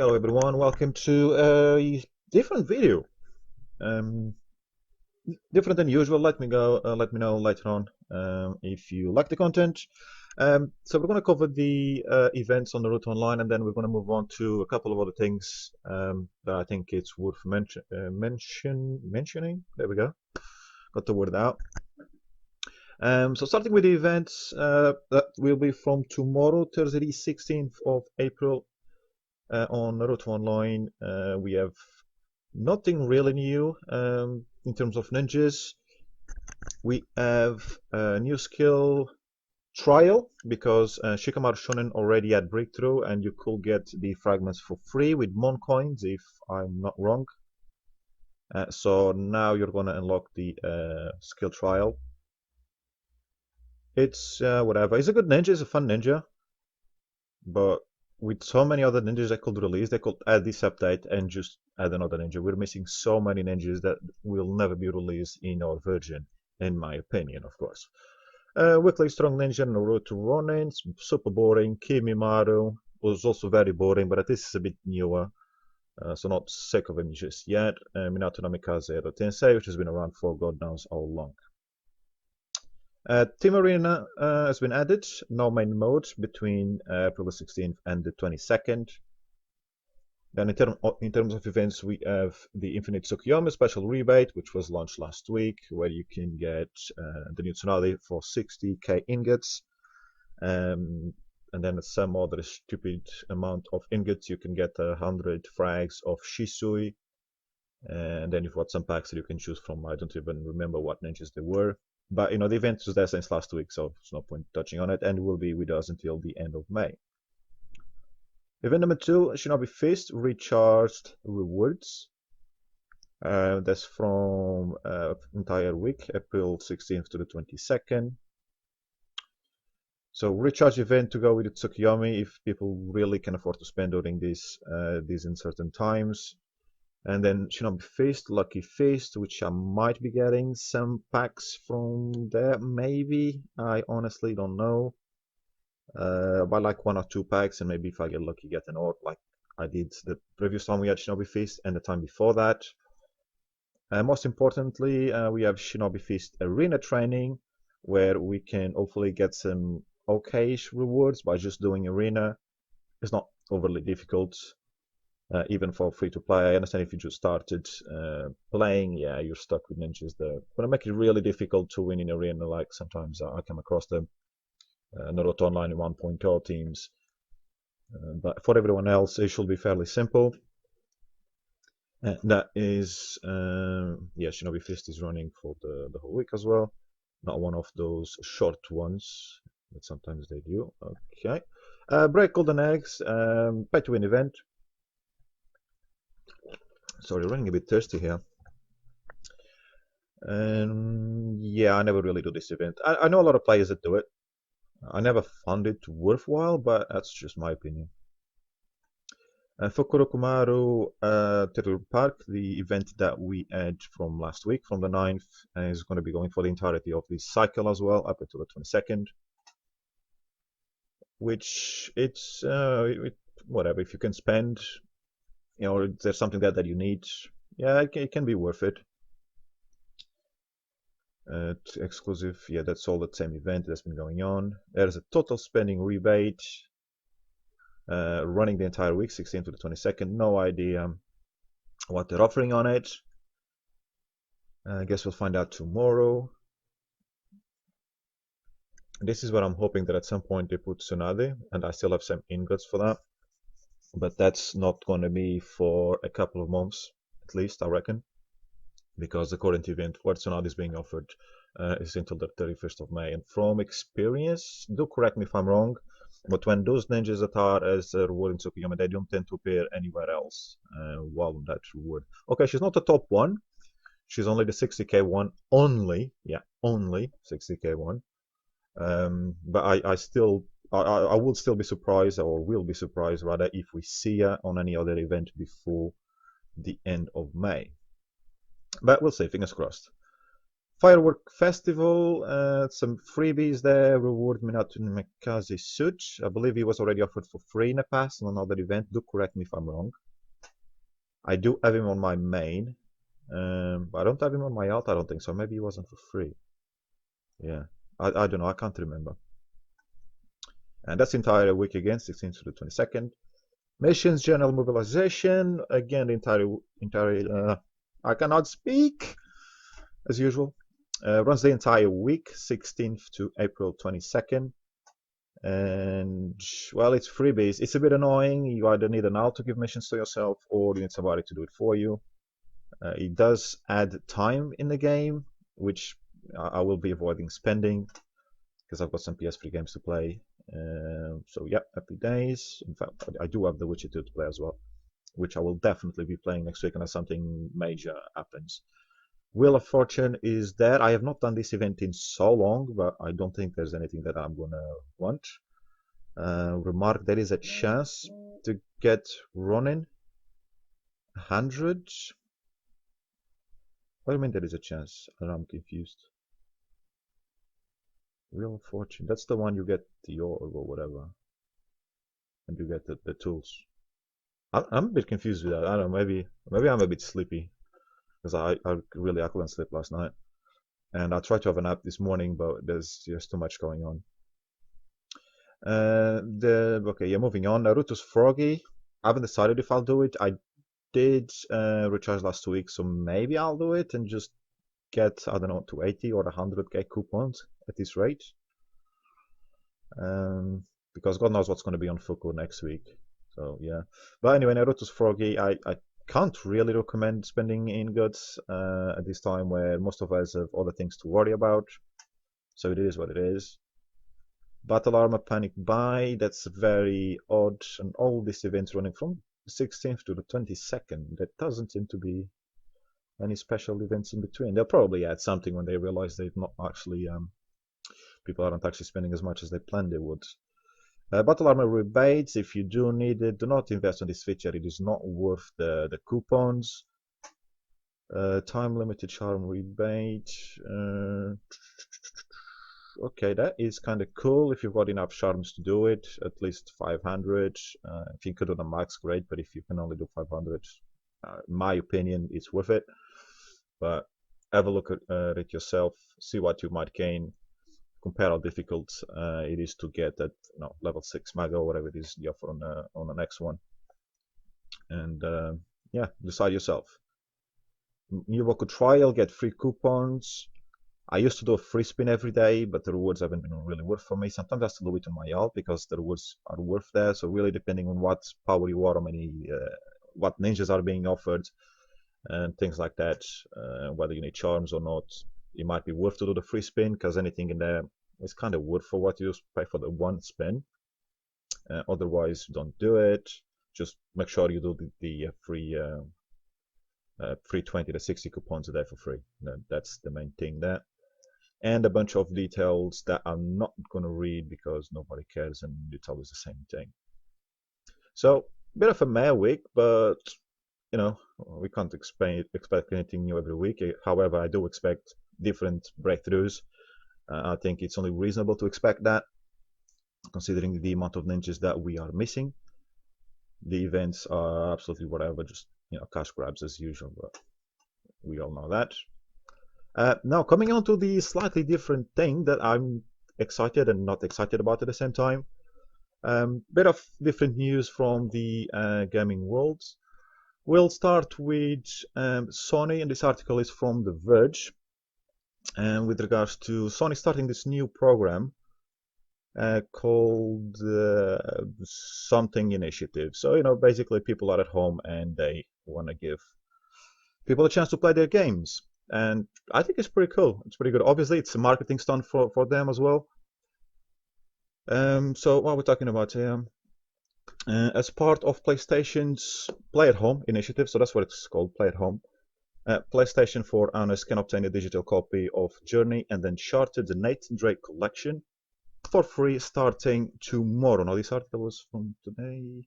Hello everyone, welcome to a different video. Um, Different than usual. Let me know later on if you like the content. So we're going to cover the events on the route online, and then we're going to move on to a couple of other things that I think it's worth mentioning. There we go. Got the word out. So starting with the events, that will be from tomorrow, Thursday, the 16th of April. On Naruto Online, we have nothing really new in terms of ninjas. We have a new skill trial because Shikamaru Shonen already had breakthrough, and you could get the fragments for free with Mon coins, if I'm not wrong. So now you're gonna unlock the skill trial. It's whatever. It's a good ninja. It's a fun ninja, but with so many other ninjas that could release, they could add this update and just add another ninja. We're missing so many ninjas that will never be released in our version, in my opinion, of course. Weekly Strong Ninja, Naruto Ronin, super boring. Kimimaru was also very boring, but this is a bit newer, so not sick of him just yet. Minato Namikaze Edo Tensei, which has been around for God knows how long. Team Arena has been added, no main mode between April the 16th and the 22nd. Then in terms of events, we have the Infinite Tsukuyomi special rebate, which was launched last week, where you can get the new Tsunade for 60k ingots. And then some other stupid amount of ingots. You can get 100 frags of Shisui. And then you've got some packs that you can choose from. I don't even remember what ninjas they were. But the event was there since last week, so there's no point touching on it, and will be with us until the end of May. Event number 2, Shinobi Feast Recharged Rewards. That's from entire week, April 16th to the 22nd. So recharge event to go with the Tsukuyomi if people really can afford to spend during these uncertain times. And then Shinobi Feast, Lucky Feast, which I might be getting some packs from there, maybe. I honestly don't know. Buy like 1 or 2 packs, and maybe if I get lucky, get an orb, like I did the previous time we had Shinobi Feast and the time before that. Most importantly, we have Shinobi Feast Arena Training, where we can hopefully get some okayish rewards by just doing Arena. It's not overly difficult. Even for free to play. I understand if you just started playing, yeah, you're stuck with ninjas there. But I make it really difficult to win in arena, like sometimes I come across the Naruto Online 1.0 teams. But for everyone else, it should be fairly simple. That is, yeah, Shinobi Fist is running for the whole week as well. Not one of those short ones, but sometimes they do. Okay. Break Golden Eggs, pay to win event. Sorry, running a bit thirsty here. Yeah, I never really do this event. I know a lot of players that do it. I never found it worthwhile, but that's just my opinion. For Kurokumaru Terror Park, the event that we had from last week, from the 9th, is going to be going for the entirety of this cycle as well, up until the 22nd. Which it's whatever, if you can spend, if there's something that you need, yeah, it can be worth it. Exclusive, yeah, that's all the same event that's been going on. There's a total spending rebate running the entire week, 16th to the 22nd. No idea what they're offering on it. I guess we'll find out tomorrow. This is what I'm hoping, that at some point they put Tsunade, and I still have some ingots for that. But that's not going to be for a couple of months, at least, I reckon. Because the current event where Tsunade is being offered is until the 31st of May. And from experience, do correct me if I'm wrong, but when those ninjas that are as a reward in Tsukuyomi, they don't tend to appear anywhere else while on that reward. Okay, she's not the top one. She's only the 60k one. Only 60k one. But I will still be surprised, or will be surprised rather, if we see her on any other event before the end of May. But we'll see, fingers crossed. Firework Festival, some freebies there. Reward Minato Mikaze suit. I believe he was already offered for free in the past on another event. Do correct me if I'm wrong. I do have him on my main, but I don't have him on my alt. I don't think so. Maybe he wasn't for free. Yeah, I don't know. I can't remember. And that's the entire week again, 16th to the 22nd. Missions General Mobilization. Again, the entire I cannot speak as usual. Runs the entire week, 16th to April 22nd. And, well, it's freebies. It's a bit annoying. You either need an alt to give missions to yourself, or you need somebody to do it for you. It does add time in the game, which I will be avoiding spending, because I've got some PS3 games to play. So, yeah, happy days. In fact, I do have The Witcher 2 to play as well, which I will definitely be playing next week unless something major happens. Wheel of Fortune is there. I have not done this event in so long, but I don't think there's anything that I'm gonna want. Remark, there is a chance to get Ronin 100. What do you mean there is a chance? I'm confused. Wheel of Fortune, that's the one you get the orb or whatever, and you get the tools. I'm a bit confused with that. I don't know, maybe I'm a bit sleepy, because I couldn't sleep last night, and I tried to have a nap this morning, but there's just too much going on. Okay, yeah, moving on. Naruto's Froggy. I haven't decided if I'll do it. I did recharge last week, so maybe I'll do it and just get, I don't know, 280 or 100k coupons at this rate. Because God knows what's going to be on Fuku next week. So yeah. But anyway, Naruto's Froggy, I can't really recommend spending ingots at this time where most of us have other things to worry about. So it is what it is. Battle Armor Panic Buy, that's very odd, and all these events running from the 16th to the 22nd. There doesn't seem to be any special events in between. They'll probably add something when they realize they've not actually, people aren't actually spending as much as they planned they would. Battle Armor rebates, if you do need it, do not invest on this feature. It is not worth the coupons. Time limited charm rebate. Okay, that is kind of cool if you've got enough charms to do it, at least 500. If you could do the max, great, but if you can only do 500, in my opinion, it's worth it. But have a look at it yourself, see what you might gain, compare how difficult it is to get that level 6 maga or whatever it is you offer on the next one. And yeah, decide yourself. New Boku Trial, get free coupons. I used to do a free spin every day, but the rewards haven't been really worth for me. Sometimes I still do it on my alt because the rewards are worth there. So really depending on what power you are, how many, what ninjas are being offered, and things like that, whether you need charms or not, it might be worth to do the free spin because anything in there is kind of worth for what you pay for the one spin. Otherwise, don't do it. Just make sure you do the free 20 to 60 coupons a day for free. That's the main thing there. And a bunch of details that I'm not going to read because nobody cares and it's always the same thing. So, a bit of a meh week, but you know, we can't expect anything new every week. However, I do expect different breakthroughs. I think it's only reasonable to expect that, considering the amount of ninjas that we are missing. The events are absolutely whatever, just cash grabs as usual, but we all know that. Now, coming on to the slightly different thing that I'm excited and not excited about at the same time. Bit of different news from the gaming world. We'll start with Sony, and this article is from The Verge. And with regards to Sony starting this new program called something initiative. So, basically people are at home and they want to give people a chance to play their games. And I think it's pretty cool. It's pretty good. Obviously, it's a marketing stunt for them as well. So what we're talking about here, as part of PlayStation's Play at Home initiative, so that's what it's called, Play at Home. PlayStation 4 owners can obtain a digital copy of Journey and Uncharted, the Nathan Drake collection, for free starting tomorrow. Now, this article was from today,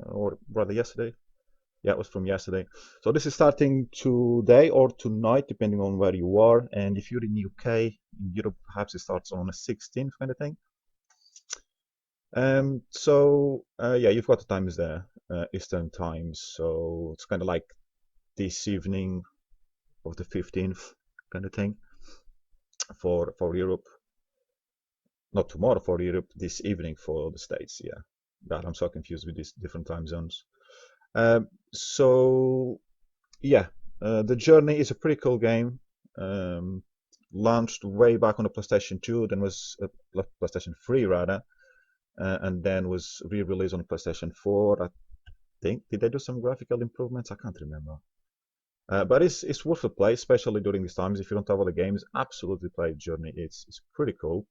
or rather yesterday. Yeah, it was from yesterday. So this is starting today or tonight, depending on where you are. And if you're in UK, in Europe, perhaps it starts on the 16th, kind of thing. Yeah, you've got the times there, Eastern times. So it's kind of like this evening of the 15th, kind of thing, for Europe. Not tomorrow for Europe, this evening for the States. Yeah, God, I'm so confused with these different time zones. So yeah, the Journey is a pretty cool game. Um, Launched way back on the PlayStation 2, then was PlayStation 3 rather, and then was re-released on the PlayStation 4. I think did they do some graphical improvements? I can't remember. But it's worth a play, especially during these times. If you don't have other games, absolutely play Journey. It's pretty cool.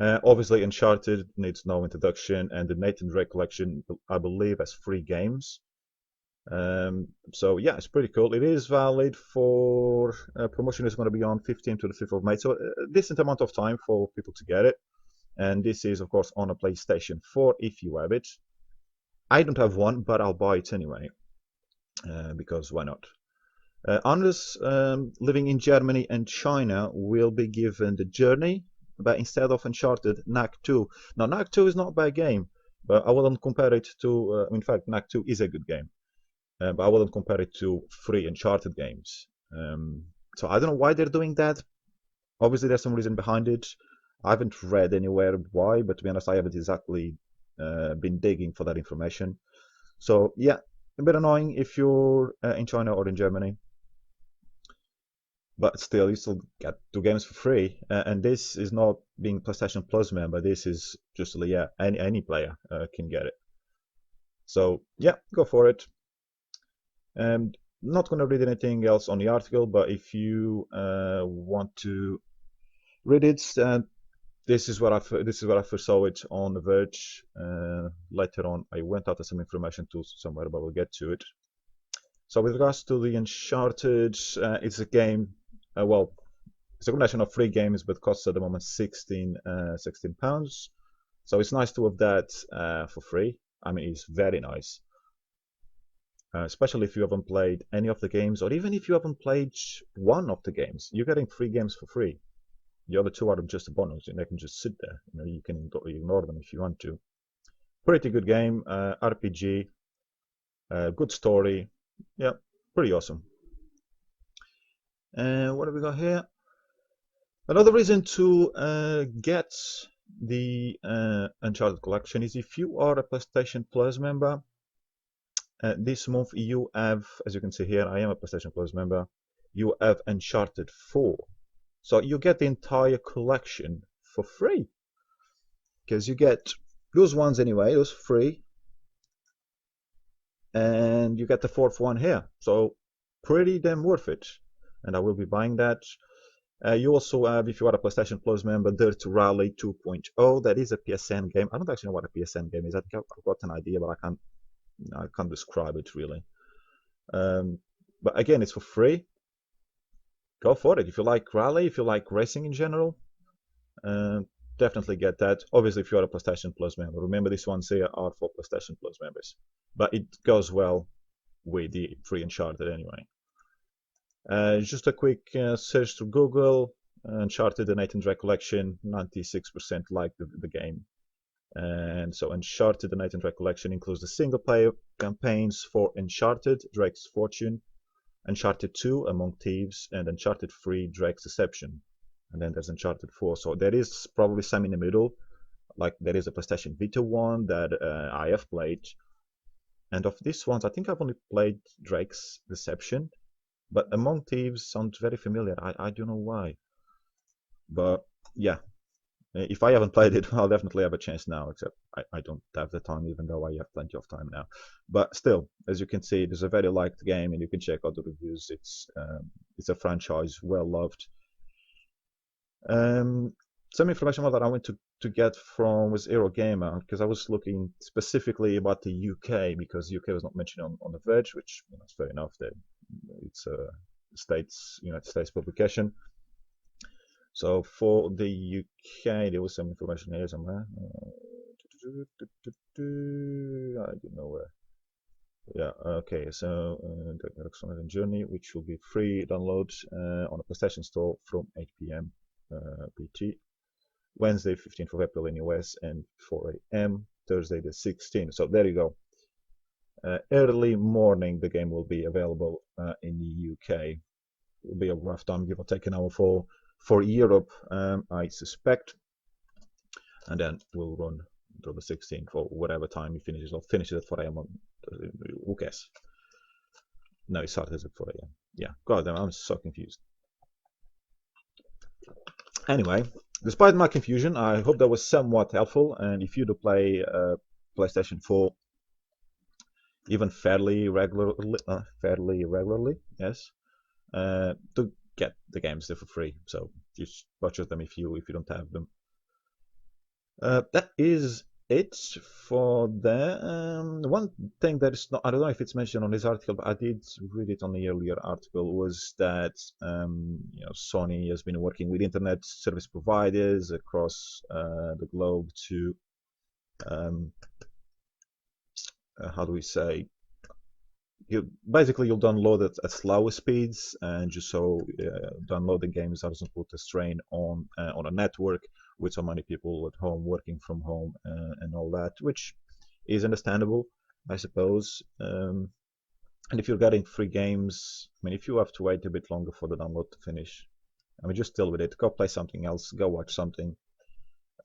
Obviously, Uncharted needs no introduction, and the Nathan Drake collection, I believe, has 3 games. So yeah, it's pretty cool. It is valid for promotion is going to be on 15th to the 5th of May, so a decent amount of time for people to get it. And this is, of course, on a PlayStation 4 if you have it. I don't have one, but I'll buy it anyway, because why not? Others living in Germany and China will be given the Journey, but instead of Uncharted, Knack 2. Now, Knack 2 is not a bad game, but I wouldn't compare it to. In fact, Knack 2 is a good game, but I wouldn't compare it to 3 Uncharted games. So I don't know why they're doing that. Obviously, there's some reason behind it. I haven't read anywhere why, but to be honest, I haven't exactly been digging for that information. So yeah, a bit annoying if you're in China or in Germany. But still, you still get 2 games for free, and this is not being PlayStation Plus member. This is just yeah, any player can get it. So yeah, go for it. And not going to read anything else on the article, but if you want to read it, this is what I first saw it on The Verge. Later on, I went out to some information tools somewhere, but we'll get to it. So with regards to the Uncharted, it's a game. Well, it's a combination of 3 games, but costs at the moment 16 £16. So it's nice to have that for free. I mean, it's very nice. Especially if you haven't played any of the games, or even if you haven't played one of the games, you're getting 3 games for free. The other 2 are just a bonus, and they can just sit there. You know, you can ignore them if you want to. Pretty good game, RPG, good story. Yeah, pretty awesome. And what have we got here? Another reason to get the Uncharted collection is if you are a PlayStation Plus member. This month you have, as you can see here, I am a PlayStation Plus member. You have Uncharted 4, so you get the entire collection for free. Because you get those ones anyway, those free, and you get the 4th one here. So pretty damn worth it. And I will be buying that. You also have, if you are a PlayStation Plus member, Dirt Rally 2.0. That is a PSN game. I don't actually know what a PSN game is. I think I've got an idea, but I can't describe it really. But again, it's for free. Go for it. If you like rally, if you like racing in general, definitely get that. Obviously, if you're a PlayStation Plus member, remember these ones here are for PlayStation Plus members. But it goes well with the free Uncharted anyway. Just a quick search to Google. Uncharted the Nathan Drake collection, 96% like the game. And so Uncharted the Nathan Drake collection includes the single player campaigns for Uncharted Drake's Fortune, Uncharted 2 Among Thieves, and Uncharted 3 Drake's Deception. And then there's Uncharted 4. So there is probably some in the middle. Like there is a PlayStation Vita one that I have played. And of these ones, I think I've only played Drake's Deception. But Among Thieves sounds very familiar. I don't know why. But yeah, if I haven't played it, I'll definitely have a chance now, except I don't have the time, even though I have plenty of time now. But still, as you can see, it is a very liked game, and you can check out the reviews. It's a franchise well loved. Some information that I went to get from was Eurogamer, because I was looking specifically about the UK, because UK was not mentioned on The Verge, which is fair enough. That it's a United States publication. So for the UK, there was some information here somewhere. I don't know Yeah, okay, so the Excellent Journey, which will be free download on a PlayStation Store from 8 p.m. PT, Wednesday 15th of April in US, and 4 a.m. Thursday the 16th. So there you go. Early morning the game will be available in the UK. It will be a rough time, give or take an hour for Europe, I suspect, and then we'll run until the 16th or whatever time he finishes. I'll finish it at 4 a.m. Who cares? No, it started at 4 a.m. Yeah, god damn, I'm so confused. Anyway, despite my confusion, I hope that was somewhat helpful, and if you do play PlayStation 4 even fairly regularly, yes, to get the games there for free. So just purchase them if you don't have them. That is it for there. One thing that is not, I don't know if it's mentioned on this article, but I did read it on the earlier article, was that Sony has been working with internet service providers across the globe to how do we say, you'll download it at slower speeds, and just so downloading games doesn't put a strain on a network with so many people at home working from home and all that, which is understandable, I suppose. And if you're getting free games, I mean, if you have to wait a bit longer for the download to finish, I mean, just deal with it. Go play something else. Go watch something.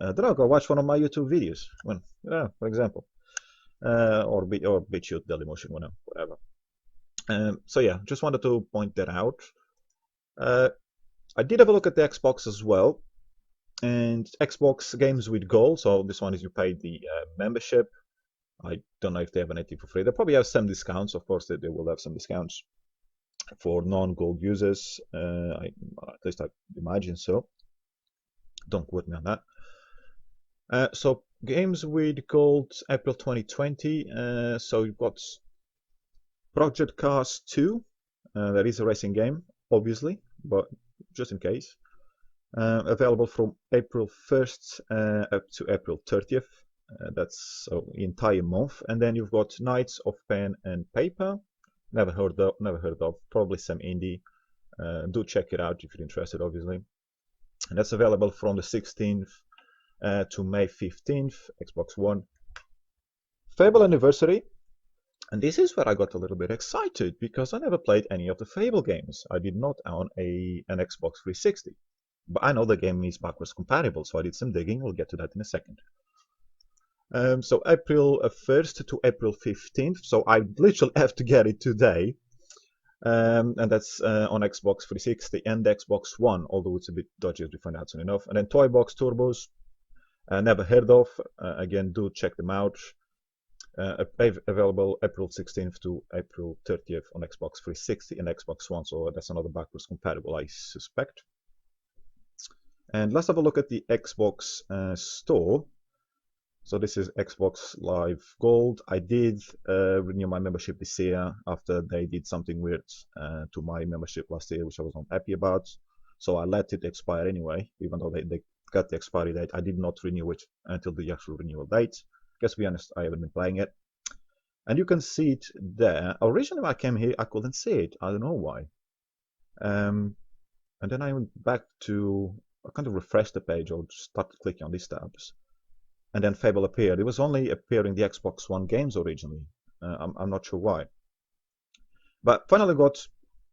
Go watch one of my YouTube videos. When, for example, or BitChute, Dailymotion, whatever. So yeah, just wanted to point that out. I did have a look at the Xbox as well, and Xbox Games with Gold. So this one is you pay the membership. I don't know if they have anything for free. They probably have some discounts. Of course, they will have some discounts for non-gold users. At least I imagine so. Don't quote me on that. So Games with Gold, April 2020. So you've got Project Cars 2. That is a racing game, obviously, but just in case. Available from April 1st up to April 30th. That's the entire month. And then you've got Knights of Pen and Paper. Never heard of. Probably some indie. Do check it out if you're interested, obviously. And that's available from the 16th to May 15th, Xbox One. Fable Anniversary. And this is where I got a little bit excited, because I never played any of the Fable games. I did not own an Xbox 360. But I know the game is backwards compatible, so I did some digging. We'll get to that in a second. So April 1st to April 15th. So I literally have to get it today. And that's on Xbox 360 and Xbox One, although it's a bit dodgy as we find out soon enough. And then Toy Box Turbos, never heard of. Again, do check them out. Available April 16th to April 30th on Xbox 360 and Xbox One, so that's another backwards compatible, I suspect. And let's have a look at the Xbox store. So this is Xbox Live Gold. I did renew my membership this year after they did something weird to my membership last year, which I was not happy about. So I let it expire anyway, even though they got the expiry date. I did not renew it until the actual renewal date. Guess to be honest, I haven't been playing it. And you can see it there. Originally when I came here, I couldn't see it. I don't know why. And then I went back to, I kind of refreshed the page or started clicking on these tabs. And then Fable appeared. It was only appearing the Xbox One games originally. I'm not sure why. But finally got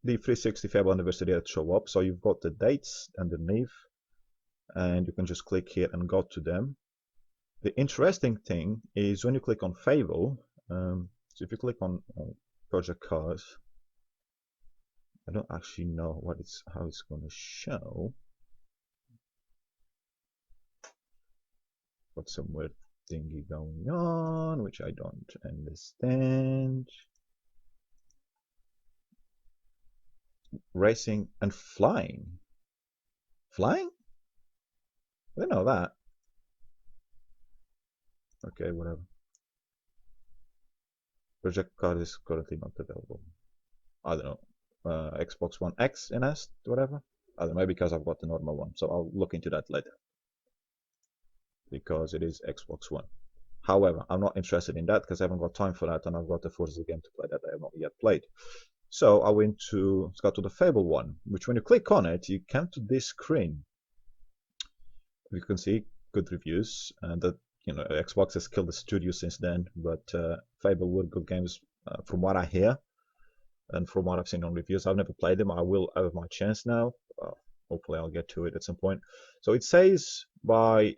the 360 Fable Anniversary to show up. So you've got the dates underneath. And you can just click here and go to them. The interesting thing is when you click on Fable, so if you click on Project Cars, I don't actually know how it's going to show. Got some weird thingy going on, which I don't understand. Racing and flying. Flying? I didn't know that. Okay, whatever. Project Card is currently not available. I don't know. Xbox One X in S, whatever. I don't know, maybe because I've got the normal one. So I'll look into that later. Because it is Xbox One. However, I'm not interested in that because I haven't got time for that, and I've got a Forza game to play that I have not yet played. So I went to, let's go to the Fable one, which when you click on it, you come to this screen. You can see good reviews, and that, you know, Xbox has killed the studio since then, but Fable were good games from what I hear and from what I've seen on reviews. I've never played them. I will have my chance now. Hopefully I'll get to it at some point. So it says by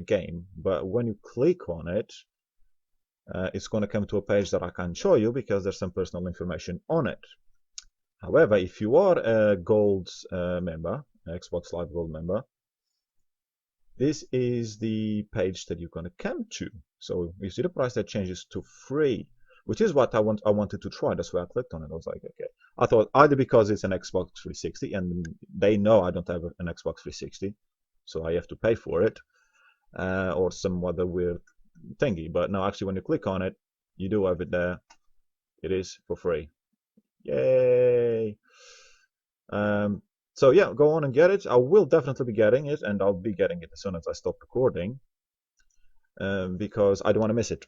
game, but when you click on it, it's going to come to a page that I can't show you because there's some personal information on it. However, if you are a Gold member, Xbox Live Gold member, this is the page that you're going to come to. So you see the price that changes to free, which is what I wanted to try. That's why I clicked on it. I was like, okay. I thought either because it's an Xbox 360 and they know I don't have an Xbox 360, so I have to pay for it, or some other weird thingy. But no, actually, when you click on it, you do have it there. It is for free. Yay! So yeah, go on and get it. I will definitely be getting it, and I'll be getting it as soon as I stop recording, because I don't want to miss it.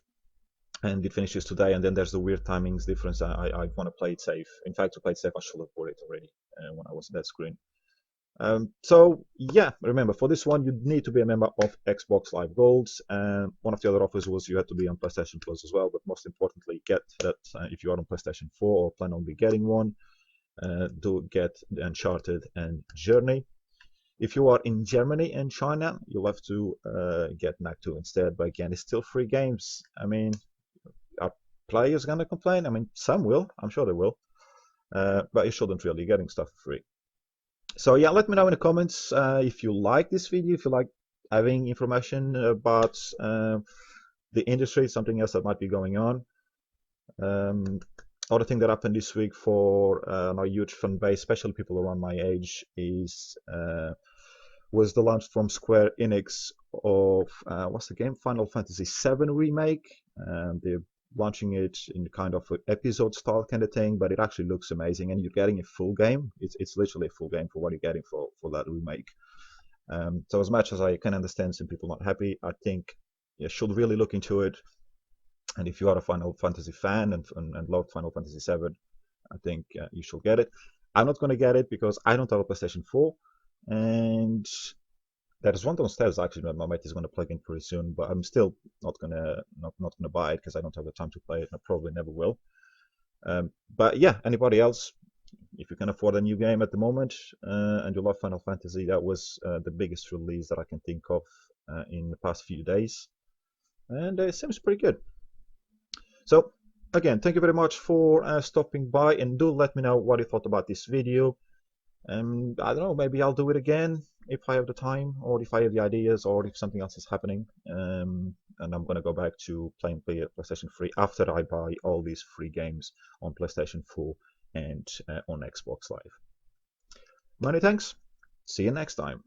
And it finishes today, and then there's the weird timings difference. I want to play it safe. In fact, to play it safe, I should have bought it already when I was on that screen. So yeah, remember, for this one, you need to be a member of Xbox Live Gold. One of the other offers was you had to be on PlayStation Plus as well, but most importantly, get that if you are on PlayStation 4 or plan on be getting one. Do get the Uncharted and Journey. If you are in Germany and China, you'll have to get NAC 2 instead. But again, it's still free games. I mean, are players gonna complain? I mean, some will. I'm sure they will. But you shouldn't really. You're getting stuff for free. So yeah, let me know in the comments if you like this video, if you like having information about the industry, something else that might be going on. Other thing that happened this week for my huge fan base, especially people around my age, was the launch from Square Enix of what's the game? Final Fantasy VII Remake. They're launching it in kind of an episode style kind of thing, but it actually looks amazing, and you're getting a full game. It's literally a full game for what you're getting for that remake. So as much as I can understand some people not happy, I think you should really look into it. And if you are a Final Fantasy fan and love Final Fantasy VII, I think you should get it. I'm not going to get it because I don't have a PlayStation 4, and there's one downstairs actually that my mate is going to plug in pretty soon. But I'm still not gonna buy it because I don't have the time to play it, and I probably never will. But yeah, anybody else, if you can afford a new game at the moment and you love Final Fantasy, that was the biggest release that I can think of in the past few days, and it seems pretty good. So again, thank you very much for stopping by, and do let me know what you thought about this video. I don't know, maybe I'll do it again if I have the time, or if I have the ideas, or if something else is happening. And I'm going to go back to playing PlayStation 3 after I buy all these free games on PlayStation 4 and on Xbox Live. Many thanks. See you next time.